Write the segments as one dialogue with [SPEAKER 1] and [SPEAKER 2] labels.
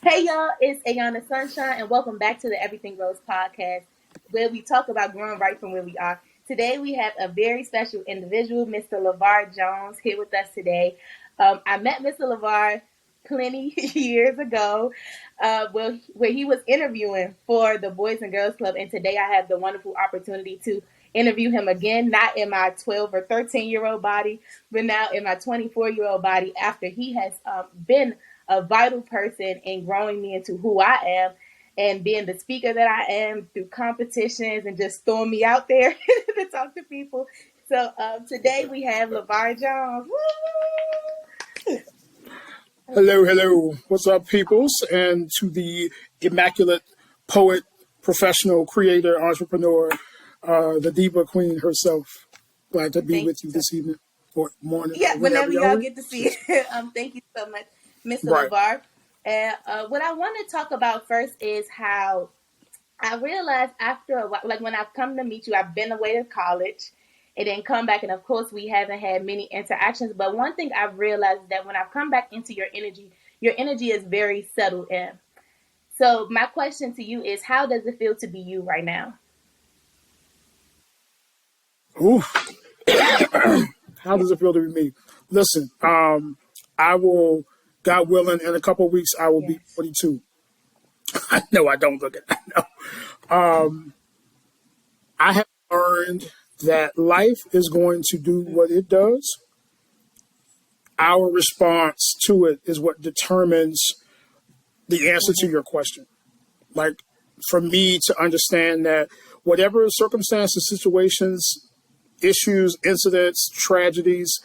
[SPEAKER 1] Hey y'all, it's Ayana Sunshine, and welcome back to the Everything Rose podcast, where we talk about growing right from where we are. Today we have a very special individual, Mr. LeVar Jones, here with us today. I met Mr. LeVar plenty years ago, where he was interviewing for the Boys and Girls Club, and today I have the wonderful opportunity to interview him again, not in my 12 or 13-year-old body, but now in my 24-year-old body, after he has been a vital person in growing me into who I am and being the speaker that I am through competitions and just throwing me out there to talk to people. So today we have LeVar Jones. Woo!
[SPEAKER 2] Hello. What's up, peoples? And to the immaculate poet, professional, creator, entrepreneur, the diva queen herself. Glad to be with you this evening or morning.
[SPEAKER 1] Yeah,
[SPEAKER 2] or
[SPEAKER 1] whenever y'all get to see it. Thank you so much, Mr.
[SPEAKER 2] Right.
[SPEAKER 1] LeVar. And what I want to talk about first is how I realized after a while, like when I've come to meet you, I've been away to college and then come back. And of course, we haven't had many interactions. But one thing I've realized is that when I've come back into your energy is very settled in. So my question to you is, how does it feel to be you right now?
[SPEAKER 2] Ooh. How does it feel to be me? Listen, I will, God willing, in a couple of weeks, I will be 42. No, I don't look at that. No. I have learned that life is going to do what it does. Our response to it is what determines the answer to your question. Like, for me to understand that whatever circumstances, situations, issues, incidents, tragedies,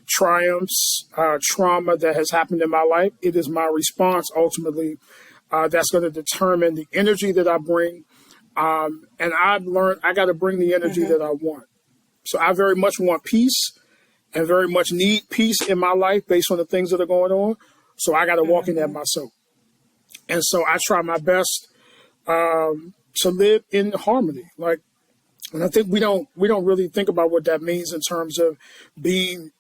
[SPEAKER 2] triumphs, trauma that has happened in my life, it is my response ultimately that's going to determine the energy that I bring. And I've learned I got to bring the energy that I want. So I very much want peace and very much need peace in my life based on the things that are going on. So I got to walk in that myself. And so I try my best to live in harmony. Like, and I think we don't really think about what that means in terms of being,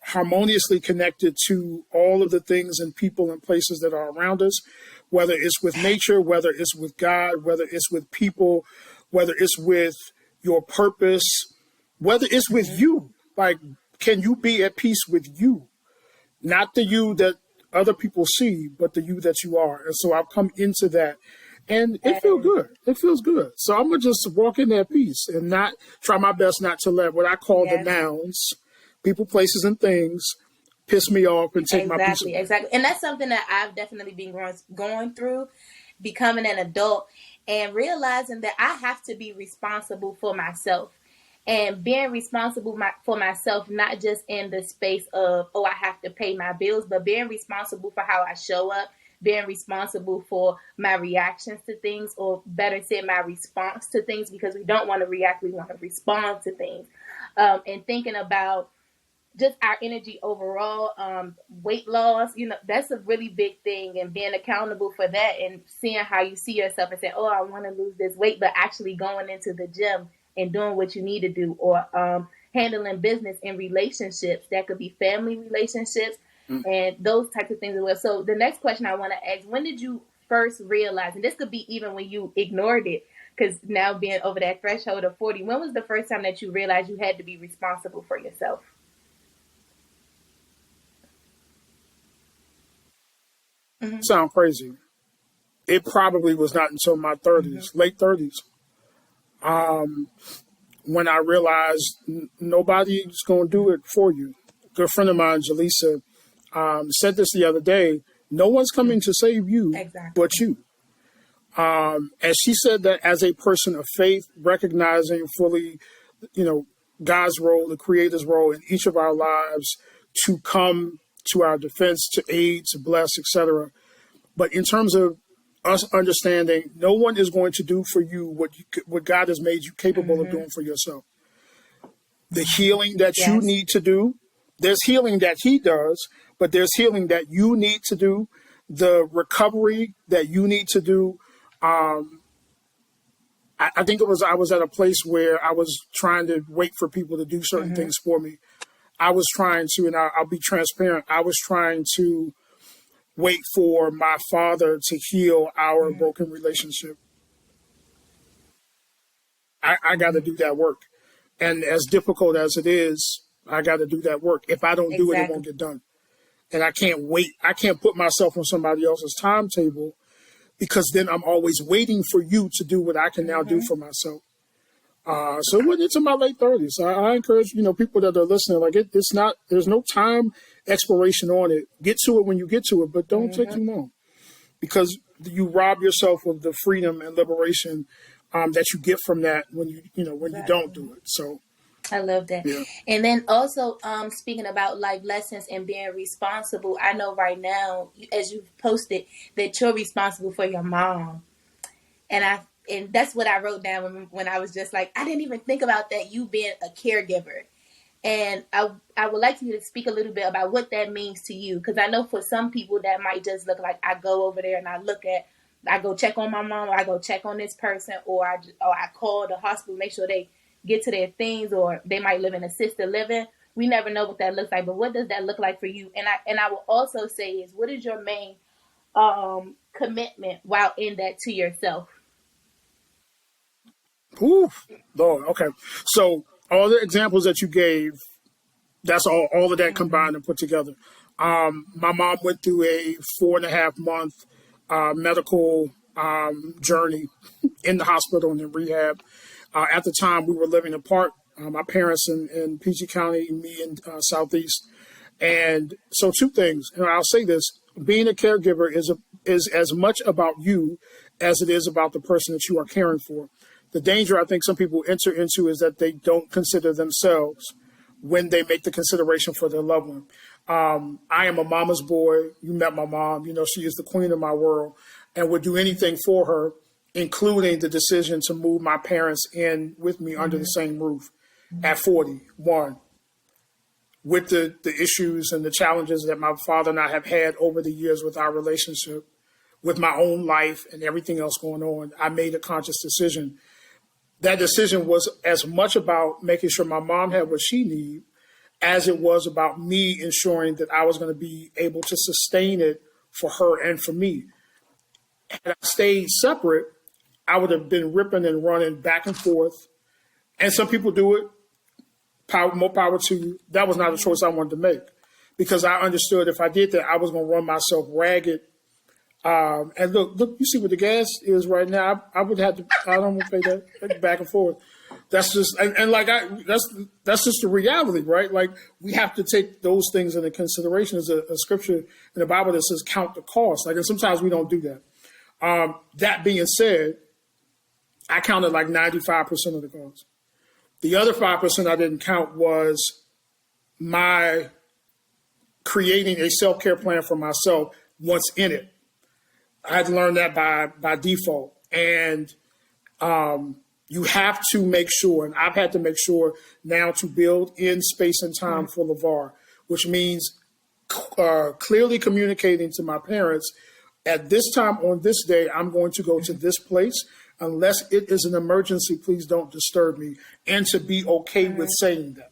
[SPEAKER 2] harmoniously connected to all of the things and people and places that are around us, whether it's with nature, whether it's with God, whether it's with people, whether it's with your purpose, whether it's with you. Like, can you be at peace with you? Not the you that other people see, but the you that you are. And so I've come into that. And it feels good. It feels good. So I'm going to just walk in that peace and not try my best not to let what I call the nouns, people, places, and things, piss me off and take my peace away.
[SPEAKER 1] Exactly. And that's something that I've definitely been going through, becoming an adult and realizing that I have to be responsible for myself. And being responsible for myself, not just in the space of, I have to pay my bills, but being responsible for how I show up, being responsible for my reactions to things, or better said, my response to things, because we don't want to react, we want to respond to things. And thinking about just our energy overall, weight loss, that's a really big thing, and being accountable for that and seeing how you see yourself and say, I want to lose this weight, but actually going into the gym and doing what you need to do, or handling business in relationships. That could be family relationships and those types of things as well. So the next question I want to ask, when did you first realize, and this could be even when you ignored it, because now being over that threshold of 40, when was the first time that you realized you had to be responsible for yourself?
[SPEAKER 2] Sound crazy. It probably was not until my 30s, late 30s. When I realized nobody's going to do it for you. A good friend of mine, Jaleesa, said this the other day. No one's coming to save you but you. And she said that as a person of faith, recognizing fully, God's role, the Creator's role in each of our lives to come to our defense, to aid, to bless, etc. But in terms of us understanding, no one is going to do for you what God has made you capable of doing for yourself. The healing that you need to do, there's healing that He does, but there's healing that you need to do, the recovery that you need to do. I think I was at a place where I was trying to wait for people to do certain things for me. I was trying to, and I'll be transparent, I was trying to wait for my father to heal our broken relationship. I got to do that work. And as difficult as it is, I got to do that work. If I don't do it, it won't get done. And I can't wait. I can't put myself on somebody else's timetable, because then I'm always waiting for you to do what I can now do for myself. So when it's in my late 30s, I encourage, people that are listening, like it's not, there's no time expiration on it. Get to it when you get to it, but don't take too long, because you rob yourself of the freedom and liberation that you get from that when you don't do it. So
[SPEAKER 1] I love that. Yeah. And then also speaking about life lessons and being responsible, I know right now, as you've posted, that you're responsible for your mom. And that's what I wrote down when I was just like, I didn't even think about that, you being a caregiver. And I would like you to speak a little bit about what that means to you. Because I know for some people that might just look like, I go over there and I go check on my mom, or I go check on this person, or I call the hospital, make sure they get to their things, or they might live in assisted living. We never know what that looks like, but what does that look like for you? And I will also say is, what is your main commitment while in that to yourself?
[SPEAKER 2] Ooh, Lord, okay. So all the examples that you gave, that's all of that combined and put together. My mom went through a 4.5-month medical journey in the hospital and in rehab. At the time, we were living apart. My parents in PG County, me in Southeast. And so two things, and I'll say this, being a caregiver is as much about you as it is about the person that you are caring for. The danger I think some people enter into is that they don't consider themselves when they make the consideration for their loved one. I am a mama's boy. You met my mom. She is the queen of my world, and would do anything for her, including the decision to move my parents in with me under the same roof at 41, with the issues and the challenges that my father and I have had over the years with our relationship, with my own life and everything else going on. I made a conscious decision. That decision was as much about making sure my mom had what she needed as it was about me ensuring that I was going to be able to sustain it for her and for me. Had I stayed separate, I would have been ripping and running back and forth. And some people do it. More power to you. That was not a choice I wanted to make, because I understood if I did that, I was going to run myself ragged. And look, you see what the gas is right now. I would have to. I don't want to pay that back and forth. That's just that's just the reality, right? Like, we have to take those things into consideration. There's a scripture in the Bible that says, "Count the cost." Like, and sometimes we don't do that. That being said, I counted like 95% of the cost. The other 5% I didn't count was my creating a self-care plan for myself once in it. I had to learn that by default. And you have to make sure, and I've had to make sure now, to build in space and time for LeVar, which means clearly communicating to my parents, at this time on this day, I'm going to go to this place. Unless it is an emergency, please don't disturb me. And to be okay with saying that.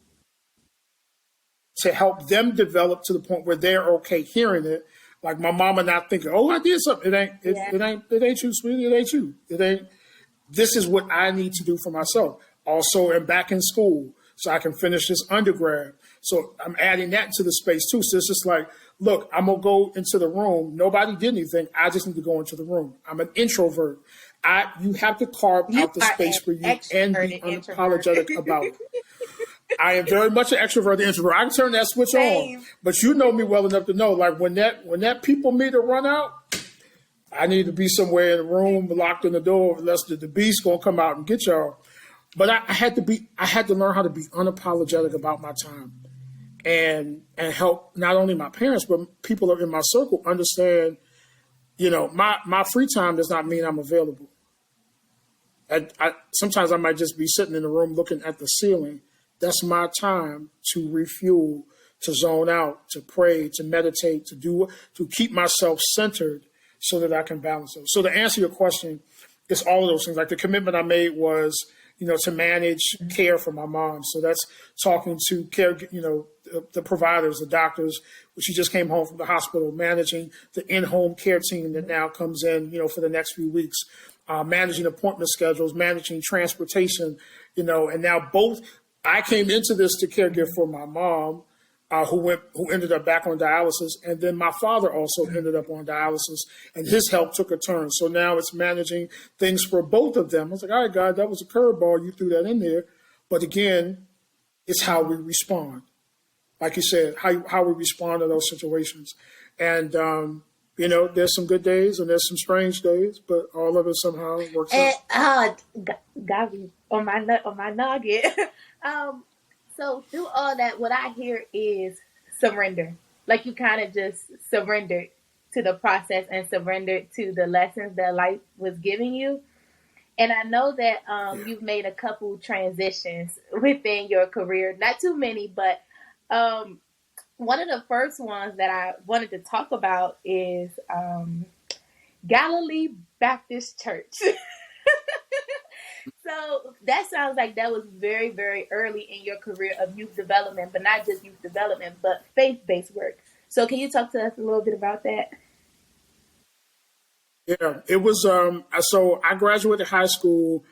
[SPEAKER 2] To help them develop to the point where they're okay hearing it. Like my mama not thinking, oh, I did something. It ain't you, sweetie. It ain't you. It ain't. This is what I need to do for myself. Also, I'm back in school, so I can finish this undergrad. So I'm adding that to the space too. So it's just like, look, I'm going to go into the room. Nobody did anything. I just need to go into the room. I'm an introvert. You have to carve out the space for you and be unapologetic about it. I am very much an extrovert introvert. I can turn that switch on, but you know me well enough to know, like, when that people meter run out, I need to be somewhere in the room, locked in the door, unless the beast's gonna come out and get y'all. But I had to learn how to be unapologetic about my time, and help not only my parents but people in my circle understand. My free time does not mean I'm available. Sometimes I might just be sitting in the room looking at the ceiling. That's my time to refuel, to zone out, to pray, to meditate, to keep myself centered so that I can balance it. So to answer your question, it's all of those things. Like, the commitment I made was, to manage care for my mom. So that's talking to the providers, the doctors. She just came home from the hospital, managing the in-home care team that now comes in, for the next few weeks, managing appointment schedules, managing transportation, and now I came into this to caregive for my mom, who ended up back on dialysis. And then my father also ended up on dialysis, and his health took a turn. So now it's managing things for both of them. I was like, all right, God, that was a curveball. You threw that in there. But again, it's how we respond. Like you said, how we respond to those situations. And, there's some good days and there's some strange days, but all of it somehow works out.
[SPEAKER 1] Got me on my nugget. So through all that, what I hear is surrender. Like you kind of just surrendered to the process and surrendered to the lessons that life was giving you. And I know that you've made a couple transitions within your career. Not too many, but one of the first ones that I wanted to talk about is Galilee Baptist Church. So that sounds like that was very, very early in your career of youth development, but not just youth development, but faith-based work. So can you talk to us a little bit about that?
[SPEAKER 2] Yeah, it was, so I graduated high school,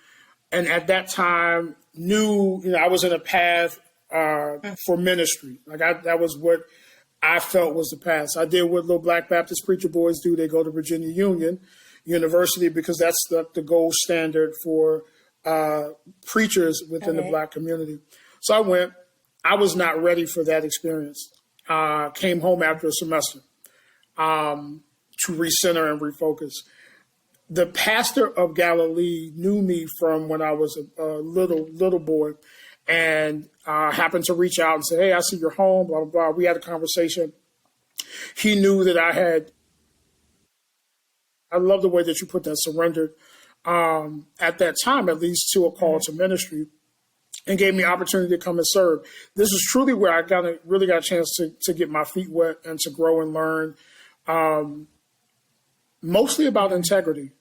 [SPEAKER 2] and at that time knew, I was in a path for ministry. That was what I felt was the path. So I did what little Black Baptist preacher boys do. They go to Virginia Union University because that's the gold standard for preachers within the Black community. So I went. I was not ready for that experience. Came home after a semester to recenter and refocus. The pastor of Galilee knew me from when I was a little boy, and happened to reach out and say, "Hey, I see you're home." Blah blah blah. We had a conversation. He knew that I love the way that you put that, surrendered at that time, at least, to a call to ministry, and gave me opportunity to come and serve. This is truly where I really got a chance to get my feet wet and to grow and learn, mostly about integrity,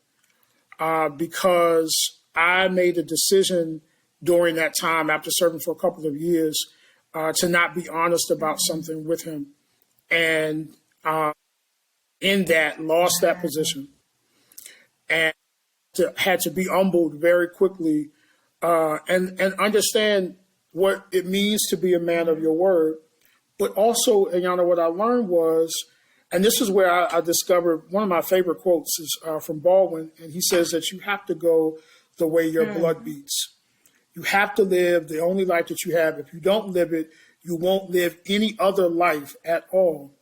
[SPEAKER 2] because I made a decision during that time, after serving for a couple of years, to not be honest about something with him, and in that lost that position, and had to be humbled very quickly, and understand what it means to be a man of your word. But also, Ayana, what I learned was, and this is where I discovered one of my favorite quotes is from Baldwin, and he says that you have to go the way your blood beats. You have to live the only life that you have. If you don't live it, you won't live any other life at all.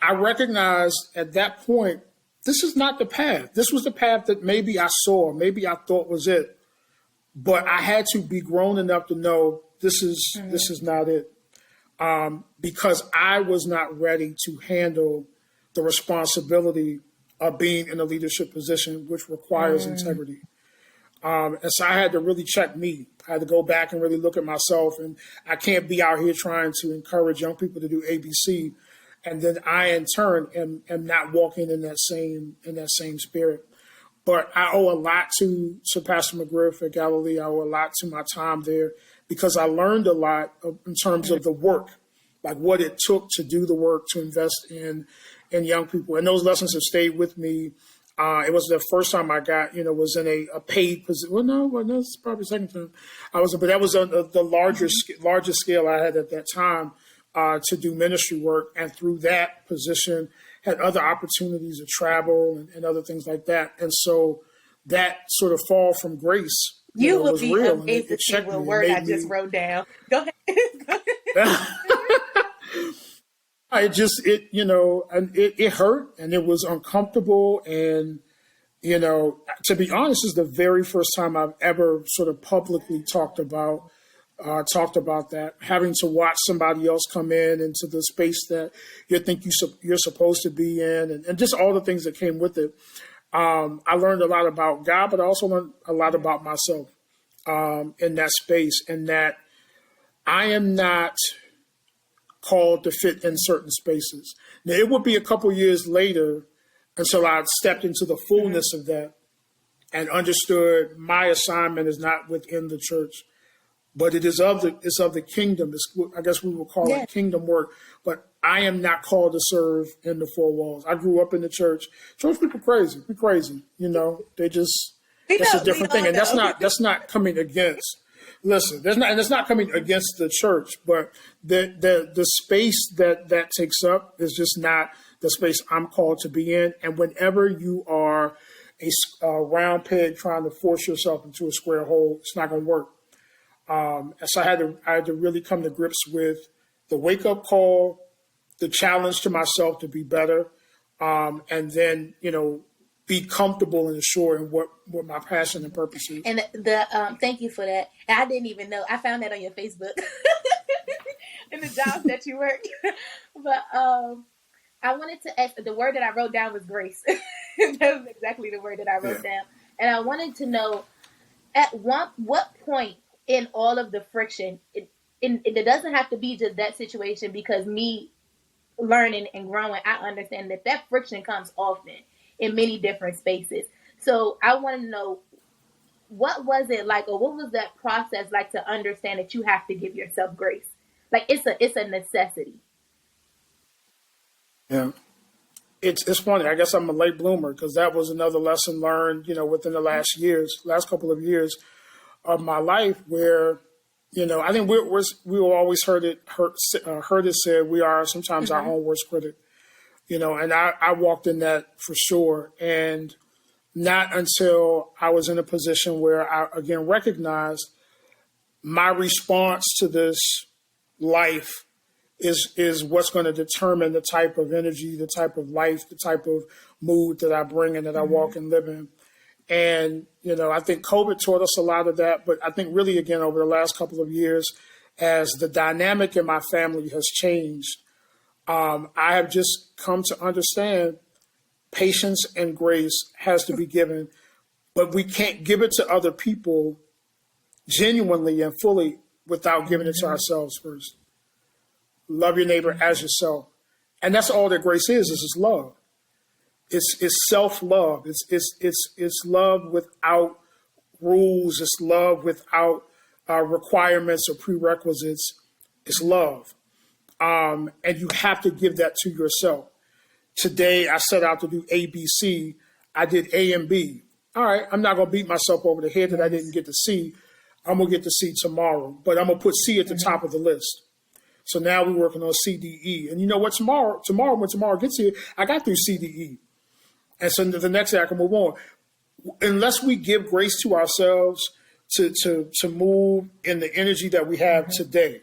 [SPEAKER 2] I recognized at that point, this is not the path. This was the path that maybe I saw, maybe I thought was it. But I had to be grown enough to know this is not it, because I was not ready to handle the responsibility of being in a leadership position, which requires integrity. And so I had to really check me. I had to go back and really look at myself, and I can't be out here trying to encourage young people to do ABC, and then I in turn am not walking in that same spirit. But I owe a lot to Pastor McGriff at Galilee. I owe a lot to my time there, because I learned a lot in terms of the work, like what it took to do the work, to invest in young people. And those lessons have stayed with me. It was the first time I got, was in a paid position. Well, no, it's probably the second time but that was the largest scale I had at that time to do ministry work. And through that position, had other opportunities to travel and other things like that. And so that sort of fall from grace,
[SPEAKER 1] you would
[SPEAKER 2] was
[SPEAKER 1] be
[SPEAKER 2] real.
[SPEAKER 1] amazed to see what word I just wrote down. Go ahead.
[SPEAKER 2] It hurt, and it was uncomfortable. And, to be honest, this is the very first time I've ever sort of publicly talked about that, having to watch somebody else come into the space that you think you're supposed to be in, and just all the things that came with it. I learned a lot about God, but I also learned a lot about myself in that space, and that I am not called to fit in certain spaces. Now, it would be a couple years later until I stepped into the fullness of that. and understood my assignment is not within the church, but it's of the kingdom. I guess we will call it kingdom work. But I am not called to serve in the four walls. I grew up in the church. Church people crazy. We crazy. They just that's a different thing, and that's not coming against. Listen, and it's not coming against the church, but the space that takes up is just not the space I'm called to be in. And whenever you are a round peg trying to force yourself into a square hole, it's not going to work. And so I had to really come to grips with the wake up call, the challenge to myself to be better, and then be comfortable and assured in what my passion and purpose is.
[SPEAKER 1] And thank you for that. And I didn't even know. I found that on your Facebook in the jobs that you work. But I wanted to ask. The word that I wrote down was grace. That was exactly the word that I wrote down. And I wanted to know at what point in all of the friction, it doesn't have to be just that situation, because me learning and growing, I understand that friction comes often in many different spaces. So I want to know, what was it like, or what was that process like to understand that you have to give yourself grace? Like it's a necessity.
[SPEAKER 2] Yeah. It's funny. I guess I'm a late bloomer, because that was another lesson learned, within the last couple of years of my life, where, I think we always heard it said, we are sometimes our own worst critic, and I walked in that for sure. And not until I was in a position where I again recognized my response to this life is what's going to determine the type of energy, the type of life, the type of mood that I bring and that I walk and live in. And, I think COVID taught us a lot of that. But I think really, again, over the last couple of years, as the dynamic in my family has changed, I have just come to understand patience and grace has to be given. But we can't give it to other people genuinely and fully without giving it to ourselves first. Love your neighbor as yourself. And that's all that grace is love. It's self-love. It's love without rules. It's love without requirements or prerequisites. It's love. And you have to give that to yourself. Today, I set out to do A, B, C. I did A and B. All right, I'm not going to beat myself over the head that I didn't get to C. I'm going to get to C tomorrow. But I'm going to put C at the top of the list. So now we're working on C, D, E. And you know what? Tomorrow when tomorrow gets here, I got through C, D, E. And so the next day I can move on. Unless we give grace to ourselves to move in the energy that we have today,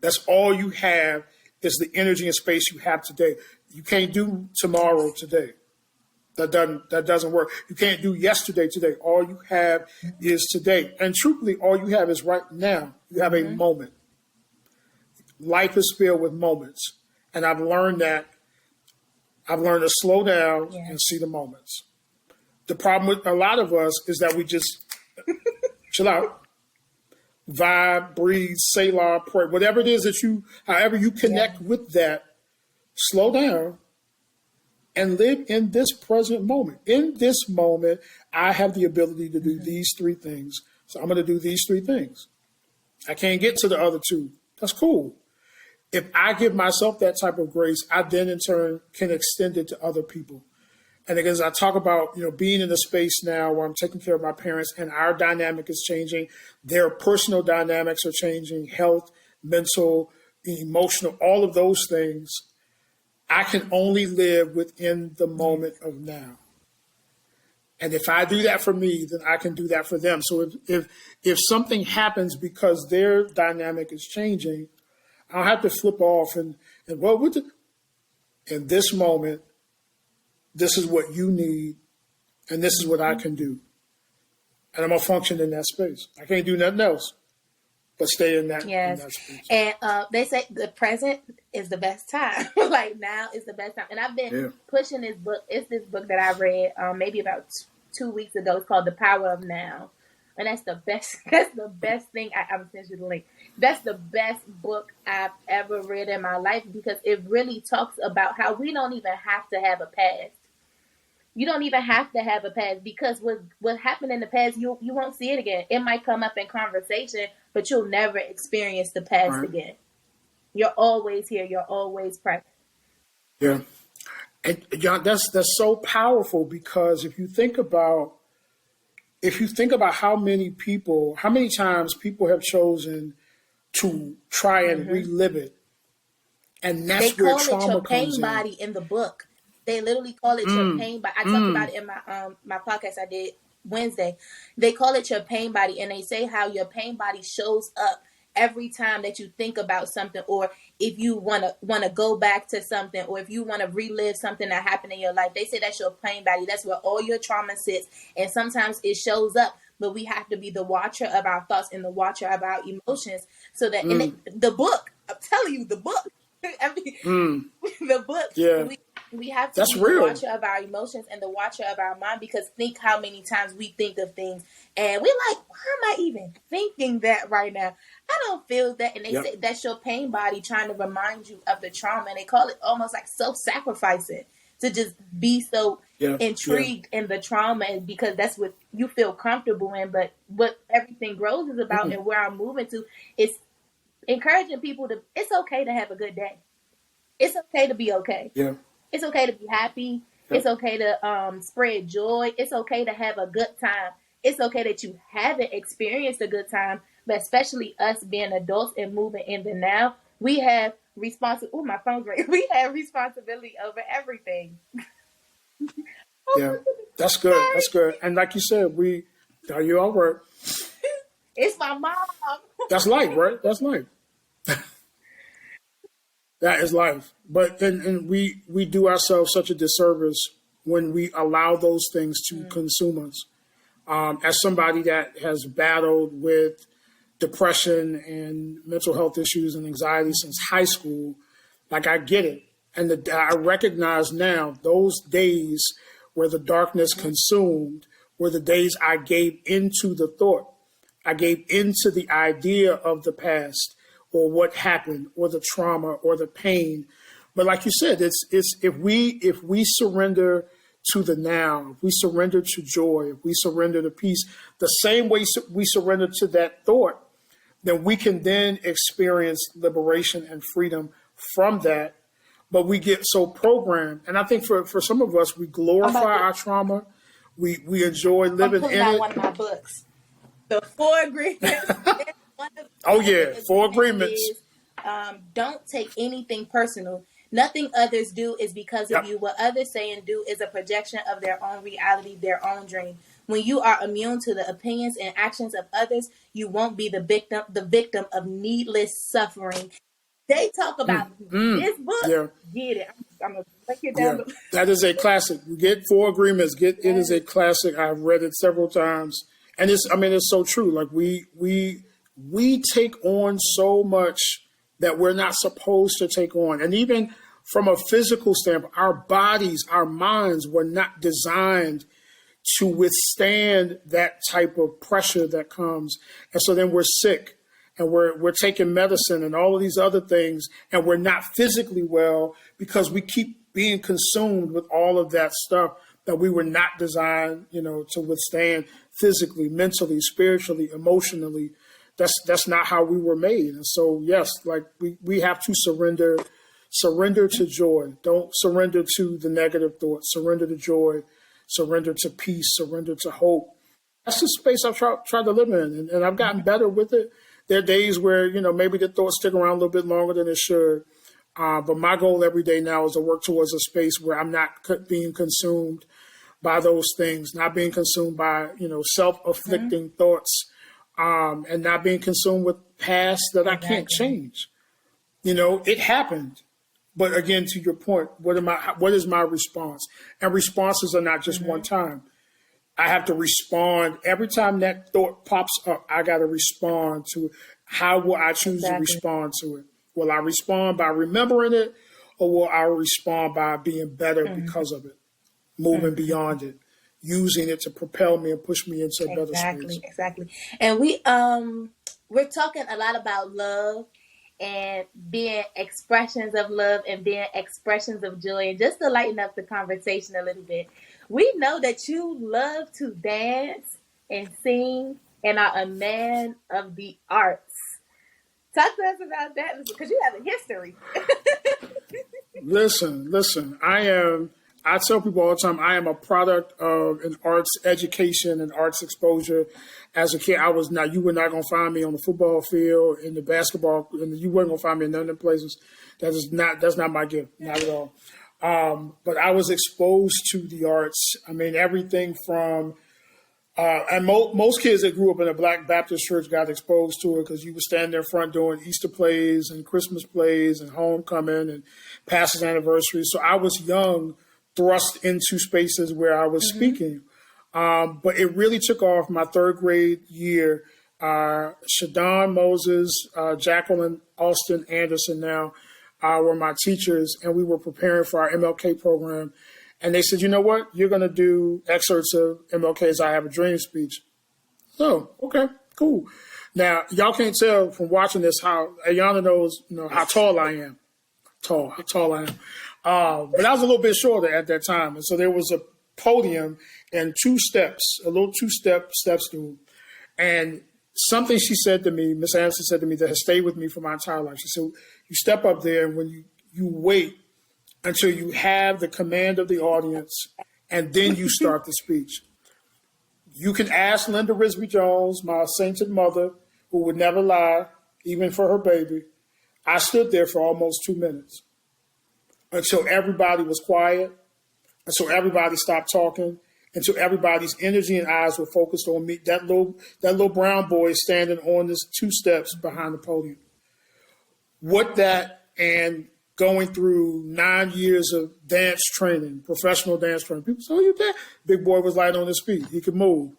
[SPEAKER 2] that's all you have is the energy and space you have today. You can't do tomorrow today. That doesn't work. You can't do yesterday today. All you have is today. And truthfully, all you have is right now. You have a moment. Life is filled with moments. And I've learned that. I've learned to slow down and see the moments. The problem with a lot of us is that we just chill out, vibe, breathe, selah, pray, whatever it is that however you connect with that, slow down and live in this present moment. In this moment, I have the ability to do these three things. So I'm going to do these three things. I can't get to the other two. That's cool. If I give myself that type of grace, I then in turn can extend it to other people. And again, as I talk about, being in a space now where I'm taking care of my parents and our dynamic is changing, their personal dynamics are changing, health, mental, emotional, all of those things, I can only live within the moment of now. And if I do that for me, then I can do that for them. So if something happens because their dynamic is changing, I'll have to flip off and in this moment, this is what you need, and this is what I can do. And I'm going to function in that space. I can't do nothing else but stay in that, in that space.
[SPEAKER 1] And they say the present is the best time. Like now is the best time. And I've been pushing this book. It's this book that I read maybe about 2 weeks ago. It's called The Power of Now. And that's the best. That's the best thing. I'm sending you the link. That's the best book I've ever read in my life, because it really talks about how we don't even have to have a past You don't even have to have a past, because what happened in the past, you won't see it again. It might come up in conversation, but you'll never experience the past
[SPEAKER 2] Right.
[SPEAKER 1] again. You're always here. You're always present.
[SPEAKER 2] Yeah. And John, that's so powerful, because if you think about how many times people have chosen to try and relive it, and
[SPEAKER 1] They
[SPEAKER 2] that's where
[SPEAKER 1] call it your
[SPEAKER 2] trauma comes
[SPEAKER 1] pain
[SPEAKER 2] in.
[SPEAKER 1] body in the book. They literally call it your pain body. I talked about it in my podcast I did Wednesday. They call it your pain body, and they say how your pain body shows up every time that you think about something, or if you want to go back to something, or if you want to relive something that happened in your life. They say that's your pain body. That's where all your trauma sits, and sometimes it shows up, but we have to be the watcher of our thoughts and the watcher of our emotions, so that in the book, I'm telling you, the book, I mean, the book,
[SPEAKER 2] Yeah.
[SPEAKER 1] we have to
[SPEAKER 2] That's
[SPEAKER 1] be
[SPEAKER 2] real.
[SPEAKER 1] the watcher of our emotions and the watcher of our mind, because think how many times we think of things and we're like, why am I even thinking that right now? I don't feel that. And they say that's your pain body trying to remind you of the trauma. And they call it almost like self-sacrificing, to just be so intrigued in the trauma, and because that's what you feel comfortable in. But what everything grows is about, and where I'm moving to, is encouraging people to, it's okay to have a good day. It's okay to be okay.
[SPEAKER 2] Yeah.
[SPEAKER 1] It's okay to be happy. It's okay to spread joy. It's okay to have a good time. It's okay that you haven't experienced a good time, but especially us being adults and moving in the now, we have Oh, my phone's ringing. We have responsibility over everything.
[SPEAKER 2] Yeah. That's good. That's good. And like you said, are you all right?
[SPEAKER 1] It's my mom.
[SPEAKER 2] That's life, right? That's life. That is life. But and we do ourselves such a disservice when we allow those things to consume us. As somebody that has battled with depression and mental health issues and anxiety since high school, like, I get it. And I recognize now those days where the darkness consumed were the days I gave into the thought. I gave into the idea of the past, or what happened, or the trauma, or the pain. But like you said, it's if we surrender to the now, if we surrender to joy, if we surrender to peace, the same way we surrender to that thought, then we can then experience liberation and freedom from that. But we get so programmed. And I think for some of us, we glorify our trauma. We enjoy living in it.
[SPEAKER 1] One of my books, The 4 Agreements.
[SPEAKER 2] Oh yeah, 4 Agreements.
[SPEAKER 1] Is, don't take anything personal. Nothing others do is because of you. What others say and do is a projection of their own reality, their own dream. When you are immune to the opinions and actions of others, you won't be the victim of needless suffering. They talk about this book.
[SPEAKER 2] Yeah.
[SPEAKER 1] Get it. I'm gonna break it down.
[SPEAKER 2] Yeah. That is a classic. You get 4 Agreements. It is a classic. I've read it several times, and it's so true. Like we take on so much that we're not supposed to take on, and even from a physical standpoint, our bodies, our minds were not designed to withstand that type of pressure that comes, and so then we're sick. And we're taking medicine and all of these other things, and we're not physically well because we keep being consumed with all of that stuff that we were not designed, to withstand physically, mentally, spiritually, emotionally. That's not how we were made. And so, yes, like we have to surrender to joy. Don't surrender to the negative thoughts. Surrender to joy. Surrender to peace. Surrender to hope. That's the space I've tried to live in, and I've gotten better with it. There are days where, maybe the thoughts stick around a little bit longer than it should. But my goal every day now is to work towards a space where I'm not being consumed by those things, not being consumed by, self-afflicting thoughts, and not being consumed with past that I can't change. It happened. But again, to your point, what is my response? And responses are not just one time. I have to respond every time that thought pops up. I got to respond to it. How will I choose to respond to it? Will I respond by remembering it, or will I respond by being better because of it, moving beyond it, using it to propel me and push me into a better space?
[SPEAKER 1] Exactly. And we're talking a lot about love, and being expressions of love and being expressions of joy. And just to lighten up the conversation a little bit, we know that you love to dance and sing and are a man of the arts. Talk to us about that because you have a history.
[SPEAKER 2] Listen, I tell people all the time, I am a product of an arts education and arts exposure. As a kid, you were not going to find me on the football field, in the basketball, and you weren't going to find me in none of them places. That's not my gift, not at all. But I was exposed to the arts. I mean, everything from, and most kids that grew up in a Black Baptist church got exposed to it because you would stand there front doing Easter plays and Christmas plays and homecoming and pastor's anniversary. So I was young, thrust into spaces where I was speaking. But it really took off my third grade year. Shadon Moses, Jacqueline Austin Anderson now were my teachers, and we were preparing for our MLK program. And they said, you know what? You're going to do excerpts of MLK's I Have a Dream speech. Oh, okay, cool. Now, y'all can't tell from watching this how Ayana knows, how tall I am. How tall I am. But I was a little bit shorter at that time. And so there was a podium and a little two-step stool. And something she said to me, Miss Anderson said to me, that has stayed with me for my entire life. She said, you step up there and when you wait until you have the command of the audience and then you start the speech. You can ask Linda Risby Jones, my sainted mother, who would never lie, even for her baby. I stood there for almost 2 minutes until everybody was quiet, until everybody stopped talking, until everybody's energy and eyes were focused on me. That little brown boy standing on this 2 steps behind the podium. What that and going through 9 years of dance training, professional dance training. People say, oh, you dance? Big boy was light on his feet. He could move.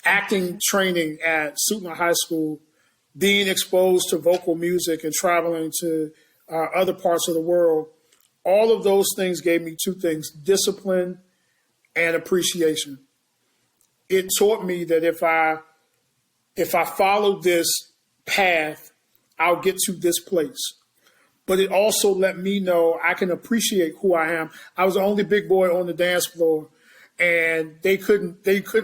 [SPEAKER 2] Acting training at Suitland High School, being exposed to vocal music and traveling to other parts of the world. All of those things gave me 2 things, discipline and appreciation. It taught me that if I followed this path, I'll get to this place. But it also let me know I can appreciate who I am. I was the only big boy on the dance floor, and they couldn't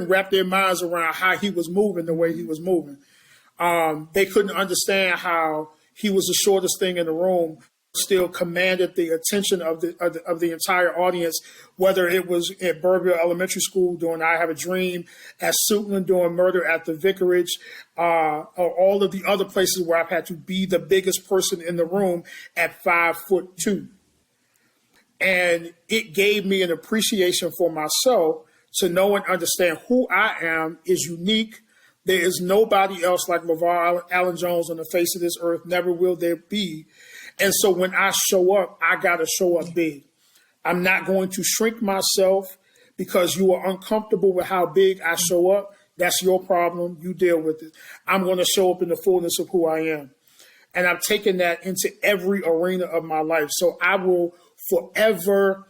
[SPEAKER 2] wrap their minds around how he was moving the way he was moving. They couldn't understand how he was the shortest thing in the room, still commanded the attention of the entire audience, whether it was at Burville Elementary School doing I Have a Dream, at Suitland doing Murder at the Vicarage, or all of the other places where I've had to be the biggest person in the room at 5'2". And it gave me an appreciation for myself to know and understand who I am is unique. There is nobody else like LeVar Allen Jones on the face of this earth. Never will there be. And so when I show up, I got to show up big. I'm not going to shrink myself because you are uncomfortable with how big I show up. That's your problem. You deal with it. I'm going to show up in the fullness of who I am. And I've taken that into every arena of my life. So I will forever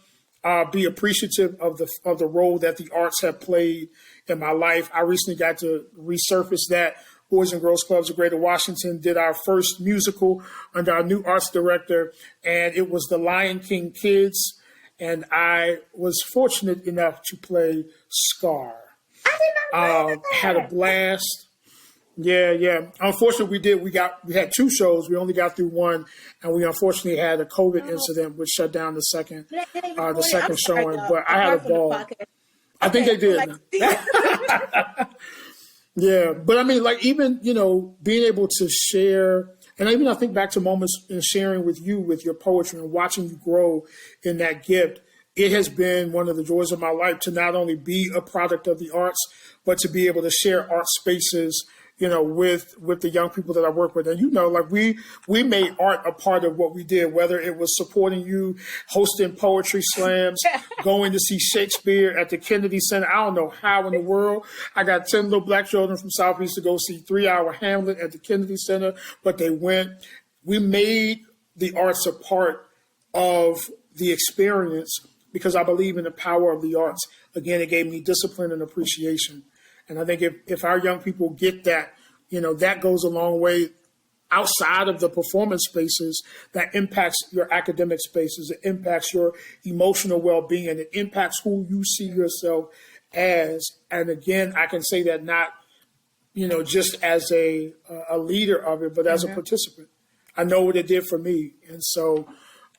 [SPEAKER 2] be appreciative of the role that the arts have played in my life. I recently got to resurface that. Boys and Girls Clubs of Greater Washington did our first musical under our new arts director, and it was the Lion King Kids, and I was fortunate enough to play Scar.
[SPEAKER 1] I did not know that.
[SPEAKER 2] Had a blast. Yeah. Unfortunately, we had 2 shows. We only got through 1, and we unfortunately had a COVID incident which shut down the second showing. But I had a ball. I think they did. Yeah, but I mean, like even, being able to share, and even I think back to moments in sharing with you with your poetry and watching you grow in that gift, it has been one of the joys of my life to not only be a product of the arts, but to be able to share art spaces, with the young people that I work with. And, like we made art a part of what we did, whether it was supporting you, hosting poetry slams, going to see Shakespeare at the Kennedy Center. I don't know how in the world I got 10 little black children from Southeast to go see 3-hour Hamlet at the Kennedy Center, but they went. We made the arts a part of the experience because I believe in the power of the arts. Again, it gave me discipline and appreciation. And I think if our young people get that, that goes a long way. outside of the performance spaces that impacts your academic spaces. It impacts your emotional well-being. It impacts who you see yourself as. And again, I can say that not, just as a leader of it, but as a participant. I know what it did for me. And so,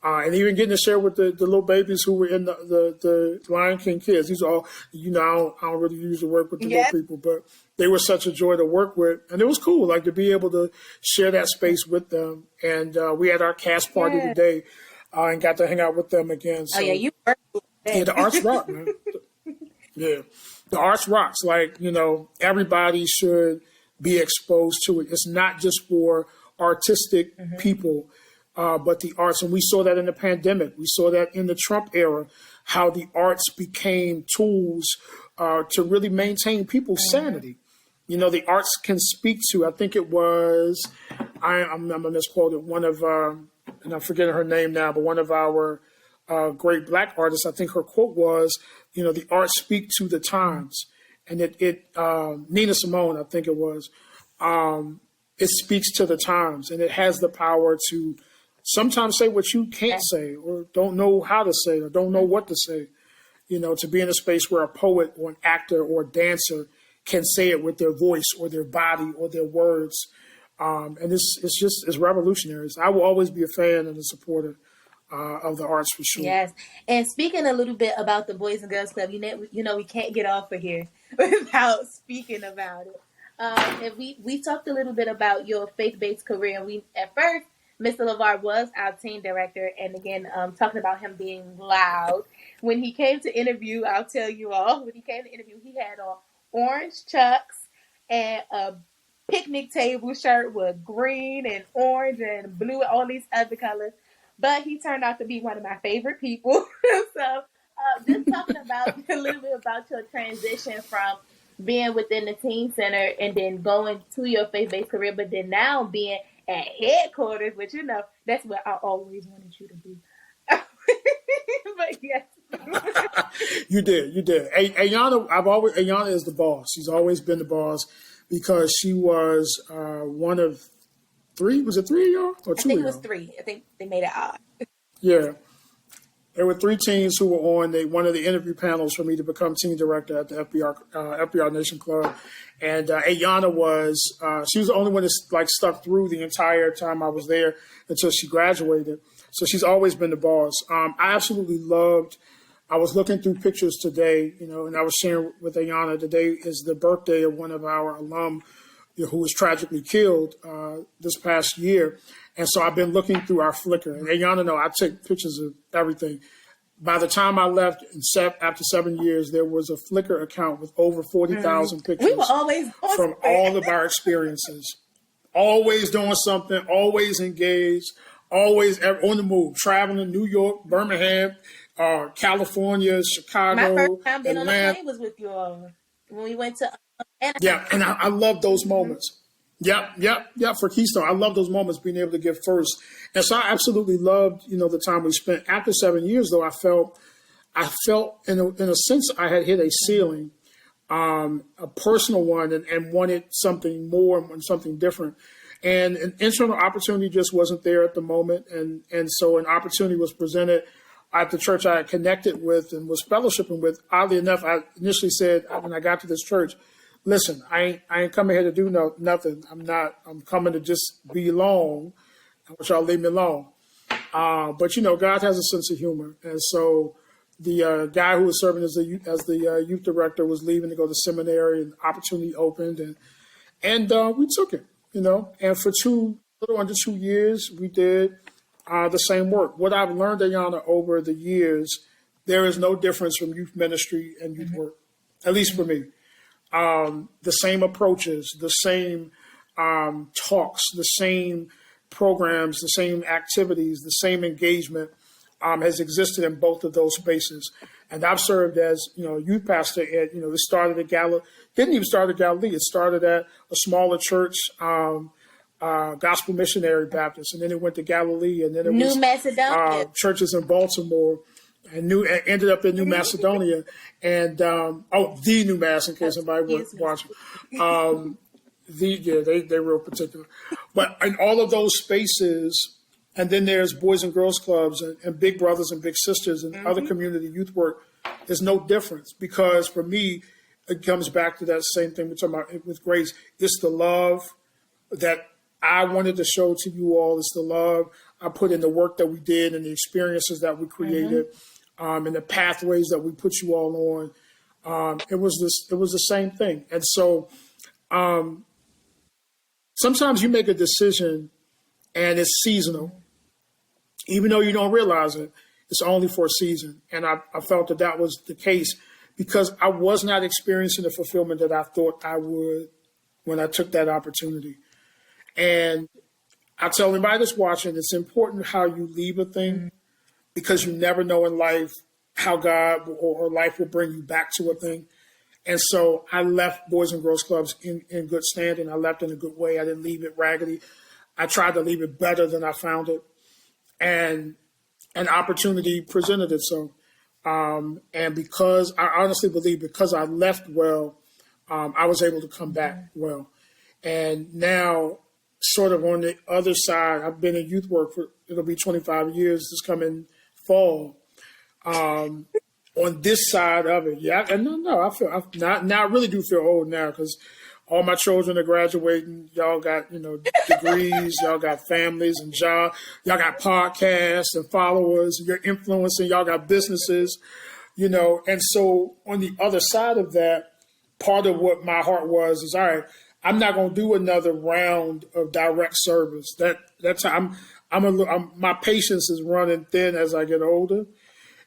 [SPEAKER 2] and even getting to share with the little babies who were in the Lion King kids. These are all, I don't really usually work with the little people, but they were such a joy to work with. And it was cool, like to be able to share that space with them. And we had our cast party today and got to hang out with them again. So,
[SPEAKER 1] you worked with them.
[SPEAKER 2] Yeah, the arts rock, man. Yeah, the arts rocks. Like, everybody should be exposed to it. It's not just for artistic people, but the arts. And we saw that in the pandemic. We saw that in the Trump era, how the arts became tools to really maintain people's sanity. The arts can speak to, I think it was, I'm going to misquote it, one of, and I'm forgetting her name now, but one of our great Black artists, I think her quote was, the arts speak to the times. And Nina Simone, I think it was, it speaks to the times, and it has the power to sometimes say what you can't say or don't know how to say or don't know what to say, to be in a space where a poet or an actor or a dancer can say it with their voice or their body or their words. And it's revolutionary. I will always be a fan and a supporter of the arts for sure.
[SPEAKER 1] Yes. And speaking a little bit about the Boys and Girls Club, we can't get off of here without speaking about it. And we talked a little bit about your faith-based career. And at first, Mr. LeVar was our teen director. And again, talking about him being loud. When he came to interview, I'll tell you all, he had on orange chucks and a picnic table shirt with green and orange and blue and all these other colors. But he turned out to be one of my favorite people. So just talking about a little bit about your transition from being within the teen center and then going to your faith-based career, but then now being at headquarters, which that's what I always wanted you to be. But yes.
[SPEAKER 2] You did. Ayana is the boss. She's always been the boss because she was one of three. Was it three of y'all or two?
[SPEAKER 1] I think it was three. I think they made it odd.
[SPEAKER 2] Yeah. There were three teens who were on one of the interview panels for me to become teen director at the FBR Nation Club. And Ayana she was the only one that stuck through the entire time I was there until she graduated. So she's always been the boss. I absolutely I was looking through pictures today, and I was sharing with Ayana, today is the birthday of one of our alum who was tragically killed this past year. And so I've been looking through our Flickr. And Ayana I take pictures of everything. By the time I left, after 7 years, there was a Flickr account with over 40,000 pictures
[SPEAKER 1] we were always
[SPEAKER 2] from all of our experiences. Always doing something, always engaged, always on the move, traveling New York, Birmingham, California, Chicago,
[SPEAKER 1] my first time being
[SPEAKER 2] Atlanta.
[SPEAKER 1] on the plane was with you all when we went to Anaheim.
[SPEAKER 2] Yeah, and I love those moments. Yep, for Keystone. I love those moments, being able to give first. And so I absolutely loved, the time we spent. After 7 years, though, I felt in a sense I had hit a ceiling, a personal one, and wanted something more and something different. And an internal opportunity just wasn't there at the moment. And so an opportunity was presented at the church I had connected with and was fellowshipping with. Oddly enough, I initially said, when I got to this church, listen, I ain't coming here to do nothing. I'm coming to just be alone. I want y'all to leave me alone. But God has a sense of humor. And so the guy who was serving as the youth director was leaving to go to seminary, and the opportunity opened, and we took it, and for little under 2 years, we did the same work. What I've learned, Ayana, over the years, there is no difference from youth ministry and youth work, at least for me. The same approaches, the same talks, the same programs, the same activities, the same engagement has existed in both of those spaces. And I've served as, youth pastor at, it started at didn't even start at Galilee. It started at a smaller church, Gospel Missionary Baptist, and then it went to Galilee, and then it was
[SPEAKER 1] New Macedonia.
[SPEAKER 2] Churches in Baltimore, and ended up in New Macedonia, and the New Mass, in case somebody was watching. they're real particular. But in all of those spaces, and then there's boys and girls clubs and big brothers and big sisters and other community youth work, there's no difference, because for me, it comes back to that same thing we're talking about with Grace. It's the love that I wanted to show to you all. It's the love I put in the work that we did and the experiences that we created, and the pathways that we put you all on. It was the same thing. And so sometimes you make a decision and it's seasonal, even though you don't realize it. It's only for a season. And I felt that was the case because I was not experiencing the fulfillment that I thought I would when I took that opportunity. And I tell anybody that's watching, it's important how you leave a thing, because you never know in life how God or life will bring you back to a thing. And so I left Boys and Girls Clubs in good standing. I left in a good way. I didn't leave it raggedy. I tried to leave it better than I found it. And an opportunity presented itself. And because I honestly believe because I left well, I was able to come back well. And now, sort of on the other side, I've been in youth work for, it'll be 25 years this coming fall. On this side of it, yeah, and I really do feel old now, because all my children are graduating. Y'all got, degrees, y'all got families and jobs, y'all got podcasts and followers, you're influencing, y'all got businesses, and so on the other side of that, part of what my heart was is, all right, I'm not going to do another round of direct service. That's how my patience is running thin as I get older.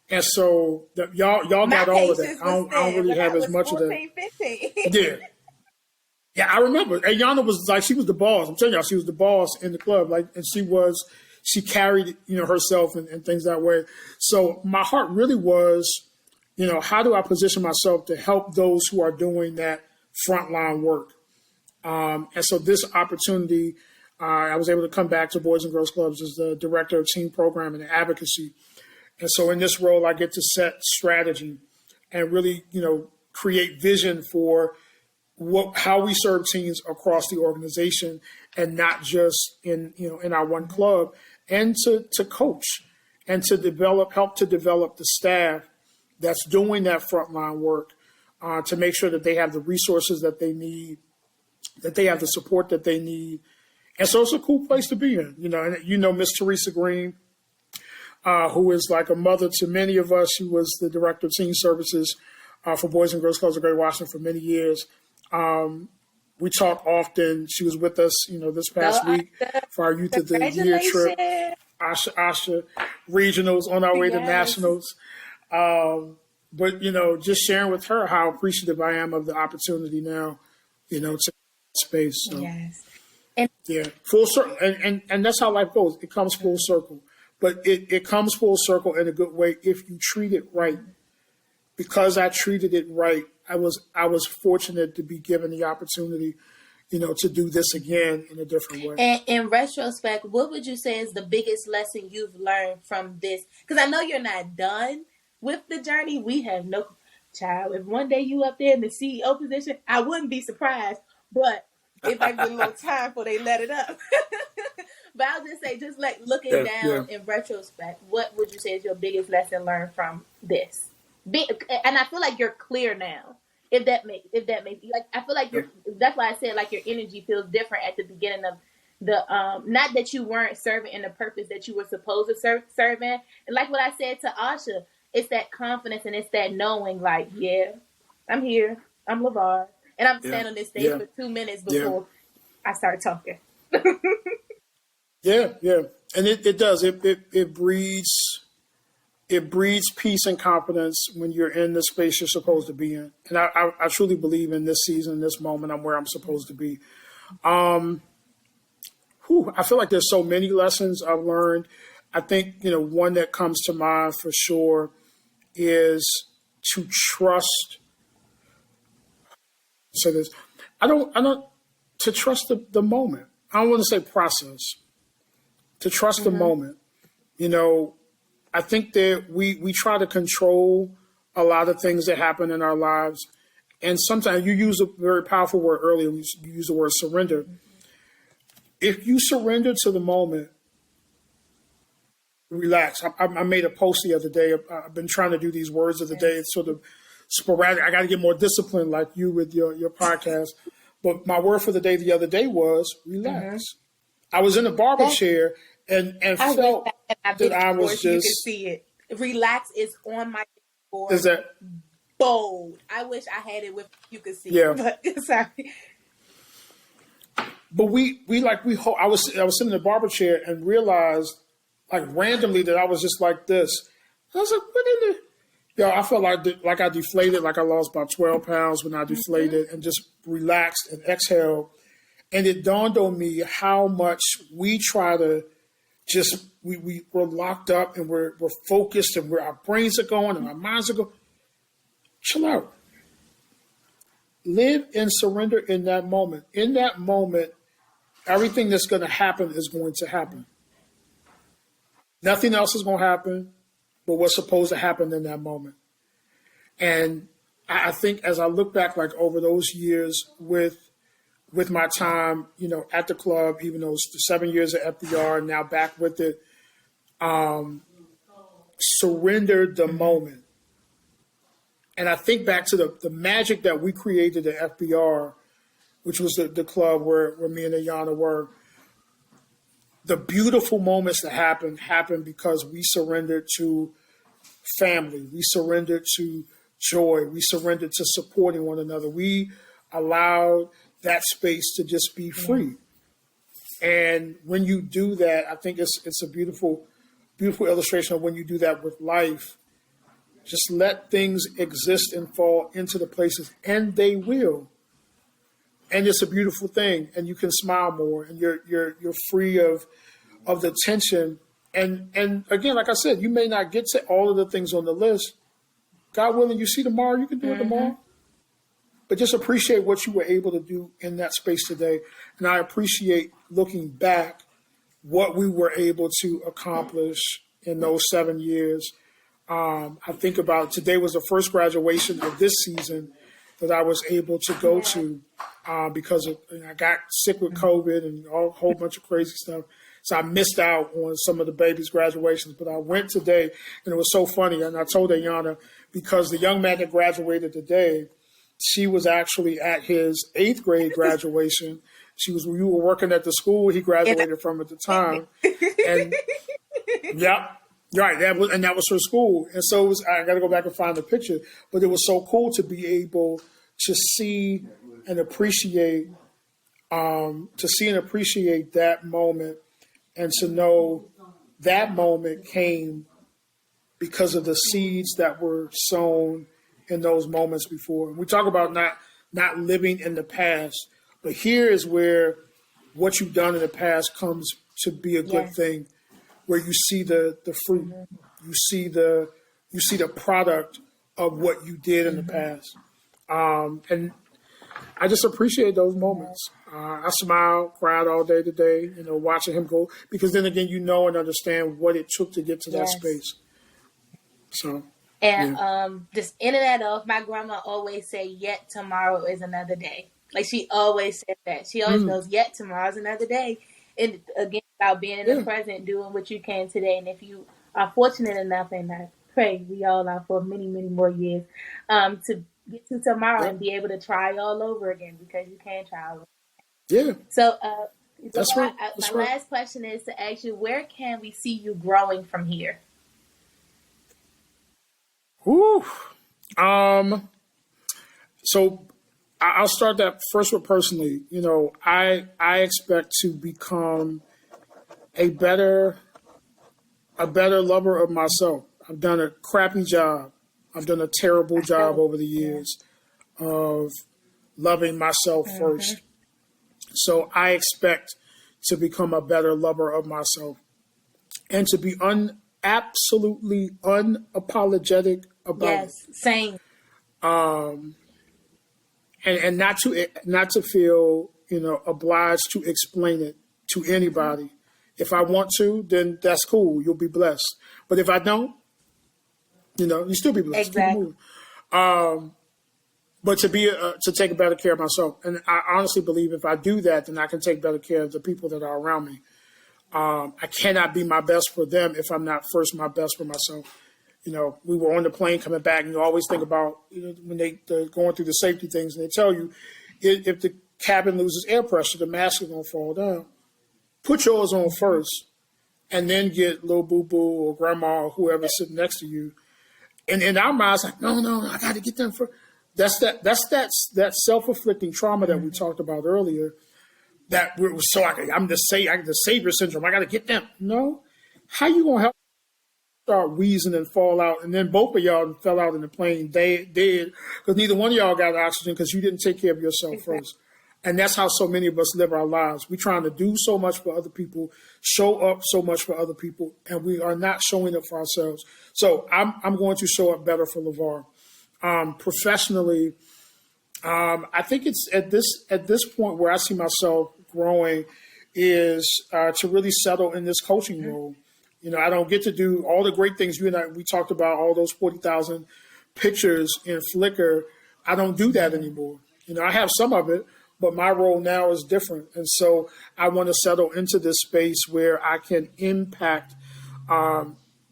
[SPEAKER 2] And so y'all got all of that. I don't really have as much 14, of that.
[SPEAKER 1] 15.
[SPEAKER 2] Yeah. Yeah, I remember. And Yana was like, she was the boss. I'm telling y'all, she was the boss in the club. Like, and she carried, herself and things that way. So my heart really was, how do I position myself to help those who are doing that frontline work? And so this opportunity, I was able to come back to Boys and Girls Clubs as the director of TEEN Programming Advocacy. And so in this role, I get to set strategy and really, create vision for how we serve teens across the organization, and not just in our one club, and to coach and to help to develop the staff that's doing that frontline work, to make sure that they have the resources that they need, that they have the support that they need. And so it's a cool place to be in, and Miss Teresa Green, who is like a mother to many of us. She was the director of teen services for Boys and Girls Clubs of Greater Washington for many years. We talk often. She was with us, this past week for our Youth of the Year trip. Asha regionals on our way to nationals. But, just sharing with her how appreciative I am of the opportunity now, to space. So,
[SPEAKER 1] yes.
[SPEAKER 2] Yeah, full circle. And that's how life goes. It comes full circle. But it comes full circle in a good way if you treat it right. Because I treated it right, I was fortunate to be given the opportunity, to do this again in a different way.
[SPEAKER 1] And in retrospect, what would you say is the biggest lesson you've learned from this? Because I know you're not done with the journey. We have no child. If one day you up there in the CEO position, I wouldn't be surprised. But it might be a little time before they let it up. But I'll just say, just like looking down in retrospect, what would you say is your biggest lesson learned from this? And I feel like you're clear now. If that makes like, I feel like that's why I said like your energy feels different at the beginning of the not that you weren't serving in the purpose that you were supposed to serve in. And like what I said to Asha, it's that confidence and it's that knowing, like, yeah, I'm here, I'm LeVar, and I'm standing on this stage for 2 minutes before I start talking.
[SPEAKER 2] Yeah, and it does. It breeds peace and confidence when you're in the space you're supposed to be in. And I truly believe in this season, this moment, I'm where I'm supposed to be. I feel like there's so many lessons I've learned. I think, one that comes to mind for sure is to trust. Say this. I don't to trust the moment. I don't want to say process. To trust the moment. I think that we try to control a lot of things that happen in our lives, And sometimes you use a very powerful word earlier. You use the word surrender. If you surrender to the moment, relax. I made a post the other day. I've been trying to do these words of the day. It's sort of sporadic. I got to get more disciplined like you with your podcast. But my word for the day the other day was relax. I was in a barber chair and felt that I was just. You can
[SPEAKER 1] see it. Relax is on my board.
[SPEAKER 2] Is that
[SPEAKER 1] bold? I wish I had it with you could see.
[SPEAKER 2] Yeah.
[SPEAKER 1] But sorry.
[SPEAKER 2] But I was sitting in the barber chair and realized like randomly that I was just like this. I was like, what in the? Yo, I felt like I deflated, like I lost about 12 pounds when I deflated and just relaxed and exhaled. And it dawned on me how much we try to just, we're locked up and we're focused and our brains are going and our minds are going. Chill out. Live and surrender in that moment. In that moment, everything that's going to happen is going to happen. Nothing else is going to happen but what's supposed to happen in that moment. And I think as I look back, like over those years with my time, at the club, even though it's the 7 years at FBR, now back with it, surrendered the moment. And I think back to the magic that we created at FBR, which was the club where me and Ayana were. The beautiful moments that happened because we surrendered to family. We surrendered to joy. We surrendered to supporting one another. We allowed that space to just be free. And when you do that, I think it's a beautiful, beautiful illustration of when you do that with life. Just let things exist and fall into the places, and they will. And it's a beautiful thing, and you can smile more, and you're free of the tension. And again, like I said, you may not get to all of the things on the list. God willing, you see tomorrow, you can do it tomorrow. But just appreciate what you were able to do in that space today. And I appreciate looking back what we were able to accomplish in those 7 years. I think about today was the first graduation of this season that I was able to go to because I got sick with COVID and a whole bunch of crazy stuff. So I missed out on some of the babies' graduations, but I went today, and it was so funny. And I told Ayana, because the young man that graduated today, she was actually at his 8th grade graduation. We were working at the school he graduated from at the time, and yeah. Right, that was her school, and so I got to go back and find the picture. But it was so cool to be able to see and appreciate, that moment, and to know that moment came because of the seeds that were sown in those moments before. We talk about not living in the past, but here is where what you've done in the past comes to be a good thing. Where you see the fruit, you see the product of what you did in the past, and I just appreciate those moments. I smiled, cried all day today, watching him go, because then again, and understand what it took to get to that space. So,
[SPEAKER 1] and just ending that off, my grandma always say, "Yet tomorrow is another day." Like she always said that. She always goes, "Yet tomorrow's another day." And again, about being in the present, doing what you can today. And if you are fortunate enough, and I pray we all are for many, many more years, to get to tomorrow and be able to try all over again, because you can try all over.
[SPEAKER 2] Yeah.
[SPEAKER 1] So,
[SPEAKER 2] that's
[SPEAKER 1] my
[SPEAKER 2] right.
[SPEAKER 1] last question is to ask you, where can we see you growing from here?
[SPEAKER 2] Whew. So I'll start that first with personally. I expect to become a better lover of myself. I've done a crappy job. I've done a terrible job over the years of loving myself first. So I expect to become a better lover of myself and to be absolutely unapologetic about it.
[SPEAKER 1] Same.
[SPEAKER 2] And not to feel, obliged to explain it to anybody. If I want to, then that's cool. You'll be blessed. But if I don't, you still be blessed.
[SPEAKER 1] Exactly.
[SPEAKER 2] But but to take better care of myself. And I honestly believe if I do that, then I can take better care of the people that are around me. I cannot be my best for them if I'm not first my best for myself. We were on the plane coming back, and you always think about when they're going through the safety things, and they tell you if the cabin loses air pressure, the mask is going to fall down. Put yours on first, and then get little boo-boo or grandma or whoever sitting next to you. And in our minds, like, no, I got to get them first. That's that self-inflicting trauma that we talked about earlier. That we're so I'm the savior syndrome. I got to get them. No, how you gonna help start wheezing and fall out, and then both of y'all fell out in the plane dead because neither one of y'all got oxygen because you didn't take care of yourself first. And that's how so many of us live our lives. We're trying to do so much for other people, show up so much for other people, and we are not showing up for ourselves. So I'm going to show up better for LeVar. Professionally, I think it's at this point where I see myself growing is to really settle in this coaching role. I don't get to do all the great things you and we talked about, all those 40,000 pictures in Flickr. I don't do that anymore. I have some of it, but my role now is different. And so I want to settle into this space where I can impact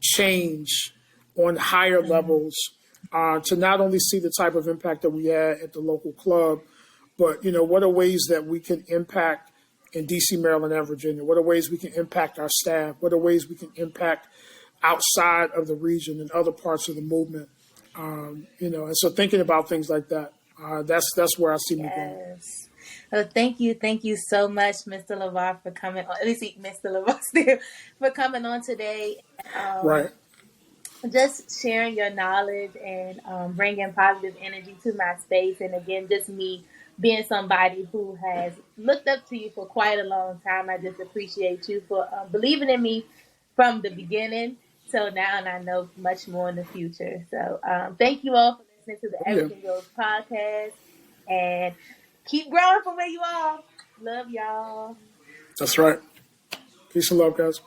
[SPEAKER 2] change on higher levels, to not only see the type of impact that we had at the local club, but, what are ways that we can impact in D.C., Maryland, and Virginia? What are ways we can impact our staff? What are ways we can impact outside of the region and other parts of the movement? And so thinking about things like that, that's where I see me going.
[SPEAKER 1] Well, thank you so much, Mr. LeVar, for coming on. At least Mr. LeVar still for coming on today.
[SPEAKER 2] Right.
[SPEAKER 1] Just sharing your knowledge and bringing positive energy to my space. And again, just me being somebody who has looked up to you for quite a long time. I just appreciate you for believing in me from the beginning till now, and I know much more in the future. So thank you all for listening to the Everything Goes podcast, and keep growing from where you are. Love y'all.
[SPEAKER 2] That's right. Peace and love, guys.